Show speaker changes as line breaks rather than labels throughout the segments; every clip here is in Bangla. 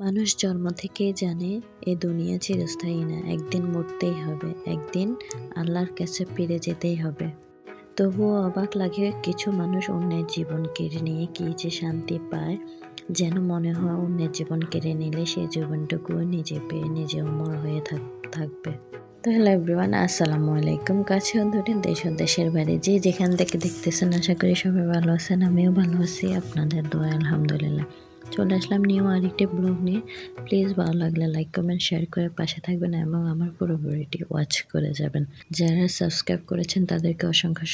মানুষ জন্ম থেকেই জানে এ দুনিয়া চিরস্থায়ী না, একদিন মরতেই হবে, একদিন আল্লাহর কাছে ফিরে যেতেই হবে। তবুও অবাক লাগে কিছু মানুষ অন্যের জীবন কেড়ে নিয়ে কী যে শান্তি পায়, যেন মনে হয় অন্যের জীবন কেড়ে নিলে সেই জীবনটুকু নিজে পেয়ে নিজে অমর হয়ে থাকবে। তো হ্যালো এভরিওয়ান, আসসালামু আলাইকুম। কাছে ও দূরে দেশ ও দেশের বাইরে যে যেখান থেকে দেখতেছেন, আশা করি সবাই ভালো আছেন। আমিও ভালো আছি, আপনাদের দোয়া আলহামদুলিল্লাহ। চলে আসলাম নিউ আরেকটি ব্লগ নিয়ে। প্লিজ ভালো লাগলে লাইক কমেন্ট শেয়ার করে পাশে থাকবেন এবং আমার পুরো ভিডিওটি ওয়াচ করে যাবেন। যারা সাবস্ক্রাইব করেছেন তাদেরকে অসংখ্য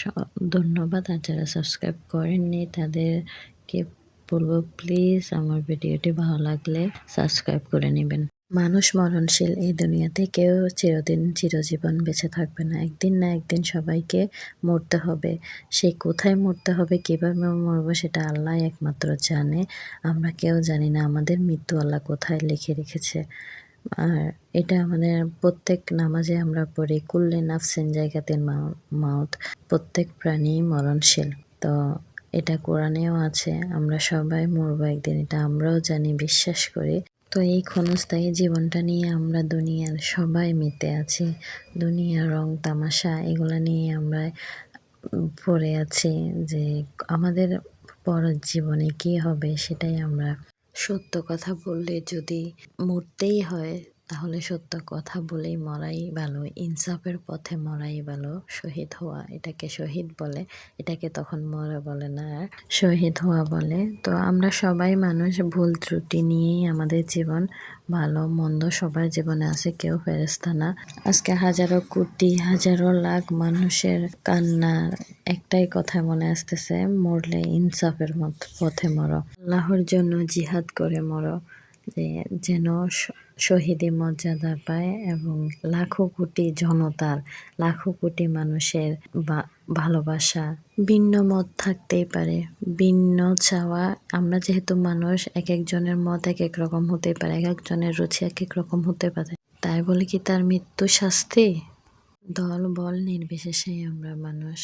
ধন্যবাদ, আর যারা সাবস্ক্রাইব করেননি তাদেরকে বলবো প্লিজ আমার ভিডিওটি ভালো লাগলে সাবস্ক্রাইব করে নেবেন। মানুষ মরণশীল, এই দুনিয়াতে কেউ চিরদিন চিরজীবন বেঁচে থাকবে না। একদিন না একদিন সবাইকে মরতে হবে। সে কোথায় মরতে হবে, কীভাবে মরবো সেটা আল্লাহ একমাত্র জানে। আমরা কেউ জানি না আমাদের মৃত্যু আল্লাহ কোথায় লিখে রেখেছে। আর এটা আমাদের প্রত্যেক নামাজে আমরা পড়ি, কুল্লে নাফসিন জায়গাতিন মাউত, প্রত্যেক প্রাণী মরণশীল। তো এটা কোরআনেও আছে, আমরা সবাই মরবো একদিন, এটা আমরাও জানি, বিশ্বাস করি। তো এই ক্ষণস্থায়ী জীবনটা নিয়ে আমরা দুনিয়ার সবাই মেতে আছি। দুনিয়ার রং তামাশা এগুলো নিয়ে আমরা পড়ে আছি যে আমাদের পরের জীবনে কী হবে সেটাই আমরা। সত্য কথা বললে যদি মরতেই হয় তাহলে সত্য কথা বলেই মরাই ভালো, ইনসাফের পথে মরাই ভালো। শহীদ হওয়া, এটাকে শহীদ বলে, এটাকে তখন মরা বলে না, শহীদ হওয়া বলে। তো আমরা সবাই মানুষ, ভুল ত্রুটি নিয়েই আমাদের জীবন। ভালো মন্দ সবার জীবনে আছে, কেউ ফেরেশতা না। আজকে হাজারো কোটি হাজারো লাখ মানুষের কান্নার একটাই কথা মনে আসতেছে, মরলে ইনসাফের পথে মরো, আল্লাহর জন্য জিহাদ করে মরো, যেন শহীদি মর্যাদা পায় এবং লাখো কোটি জনতার, লাখো কোটি মানুষের ভালোবাসা। ভিন্ন মত থাকতেই পারে, ভিন্ন চাওয়া। আমরা যেহেতু মানুষ, এক একজনের মত এক এক রকম হতে পারে, এক একজনের রুচি এক এক রকম হতে পারে। তাই বলে কি তার মৃত্যু শাস্তি? দল বল নির্বিশেষে আমরা মানুষ,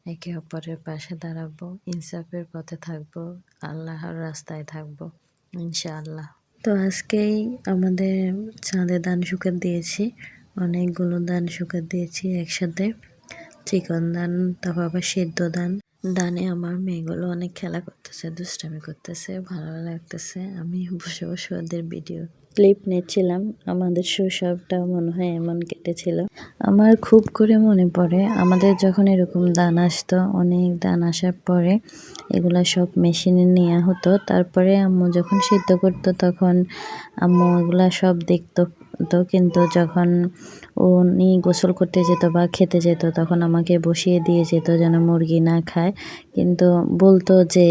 একে অপরের পাশে দাঁড়াবো, ইনসাফের পথে থাকবো, আল্লাহর রাস্তায় থাকবো ইনশাআল্লাহ। তো আজকেই আমাদের চাঁদে দান শুকাত দিয়েছি, অনেকগুলো দান শুকাত দিয়েছি একসাথে। চিকন দান, তারপর আবার সেদ্ধ দান। দানে আমার মেয়েগুলো অনেক খেলা করতেছে, দুষ্টামি করতেছে, ভালো লাগতেছে। আমি বসে বসে ওদের ভিডিও ক্লিপ নিচ্ছিলাম। আমাদের শৈশবটা মনে হয় এমন কেটেছিল। আমার খুব করে মনে পড়ে আমাদের যখন এরকম দান আসতো, অনেক দান আসার পরে এগুলা সব মেশিনে নেওয়া হতো। তারপরে আম্মু যখন সিদ্ধ করতো তখন আম্মু এগুলা সব দেখতো। তো কিন্তু যখন উনি গোসল করতে যেত বা খেতে যেত তখন আমাকে বসিয়ে দিয়ে যেত যেন মুরগি না খায়, কিন্তু বলতো যে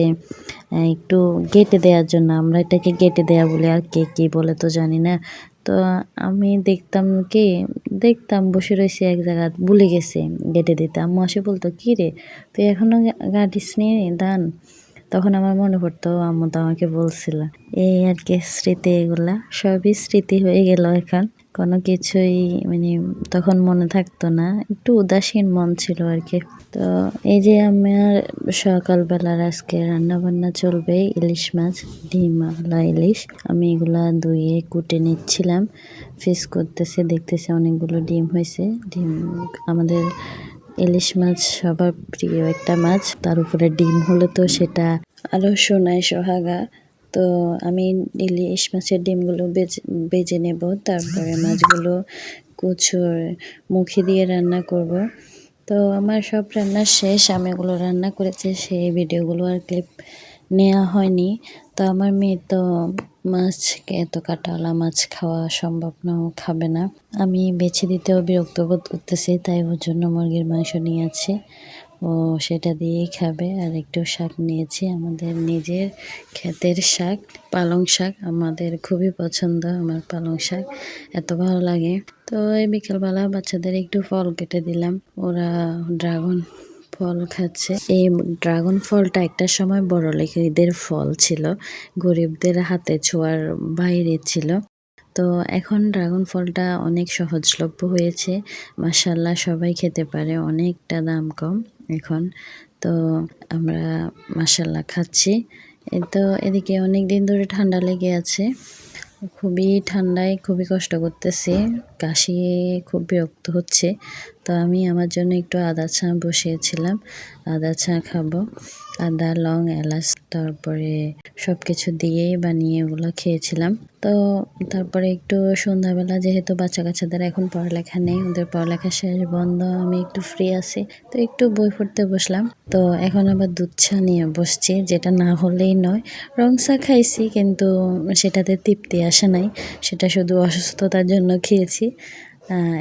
একটু গেটে দেওয়ার জন্য। আমরা এটাকে গেটে দেওয়া বলি, আর কে কী বলে তো জানি না। তো আমি দেখতাম বসে রয়েছে এক জায়গায়, ভুলে গেছে গেটে দিতে। আম্মু আসে বলতো, কী রে তুই এখনো গাঁটিস নি দান? তখন আমার মনে পড়তো আম্মু তো আমাকে বলছিল। এই আর কি স্মৃতি, এগুলা সবই স্মৃতি হয়ে গেল এখন। কোনো কিছুই মানে তখন মনে থাকতো না, একটু উদাসীন মন ছিল আর কি। তো এই যে আমার সকালবেলার আজকে রান্না বান্না চলবে ইলিশ মাছ, ডিমওয়ালা ইলিশ। আমি এগুলা ধুয়ে কুটে নিচ্ছিলাম, ফিস করতেছে, দেখতেছে অনেকগুলো ডিম হয়েছে। ডিম আমাদের ইলিশ মাছ সবার প্রিয় একটা মাছ, তার উপরে ডিম হলে তো সেটা আরও সোনায় সোহাগা। তো আমি ইলিশ মাছের ডিমগুলো বেজে নেব, তারপরে মাছগুলো কুচুর মুখে দিয়ে রান্না করব। তো আমার সব রান্না শেষ, আমি এগুলো রান্না করেছি, সেই ভিডিওগুলো আর ক্লিপ নেওয়া হয়নি। তো আমার মেয়ে তো মাছকে এত কাঁটাওয়ালা মাছ খাওয়া সম্ভব না, খাবে না। আমি বেছে দিতেও বিরক্ত বোধ করতেছি, তাই ওর জন্য মুরগির মাংস নিয়েছি, ও সেটা দিয়েই খাবে। আর একটু শাক নিয়েছি, আমাদের নিজের ক্ষেতের শাক, পালং শাক। আমাদের খুবই পছন্দ, আমার পালং শাক এত ভালো লাগে। তো এই বিকেলবেলা বাচ্চাদের একটু ফল কেটে দিলাম, ওরা ড্রাগন ফল খাচ্ছে। এই ড্রাগন ফলটা একটা সময় বড়লোকদের ফল ছিল, গরিবদের হাতে ছোঁয়ার বাইরে ছিল। তো এখন ড্রাগন ফলটা অনেক সহজলভ্য হয়েছে, মাশাআল্লাহ সবাই খেতে পারে, অনেকটা দাম কম এখন। তো আমরা মাশাআল্লাহ খাচ্ছি। তো এদিকে অনেক দিন ধরে ঠান্ডা লেগে আছে, খুবই ঠান্ডায় খুবই কষ্ট করতেছি, কাশি খুব বিরক্ত হচ্ছে। তো আমি আমার জন্য একটু আদা চা বসিয়েছিলাম, আদা চা খাবো। আদা, লং, এলাচ তারপরে সব কিছু দিয়েই বানিয়ে ওগুলো খেয়েছিলাম। তো তারপরে একটু সন্ধ্যাবেলা যেহেতু বাচ্চা কাচ্চাদের এখন পড়ালেখা নেই, ওদের পড়ালেখা শেষ, বন্ধ, আমি একটু ফ্রি আছি, তো একটু বই পড়তে বসলাম। তো এখন আবার দুধ চা নিয়ে বসছি, যেটা না হলেই নয়। রং চা খাইছি কিন্তু সেটাতে তৃপ্তি আসে নাই, সেটা শুধু অসুস্থতার জন্য খেয়েছি।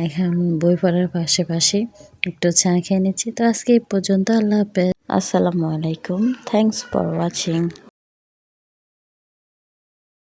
এখন বই পড়ার পাশাপাশি একটু চা খেয়ে নিচ্ছি। তো আজকে এই পর্যন্ত, আল্লাহ হাফেজ, আসসালামু আলাইকুম, থ্যাংকস ফর ওয়াচিং।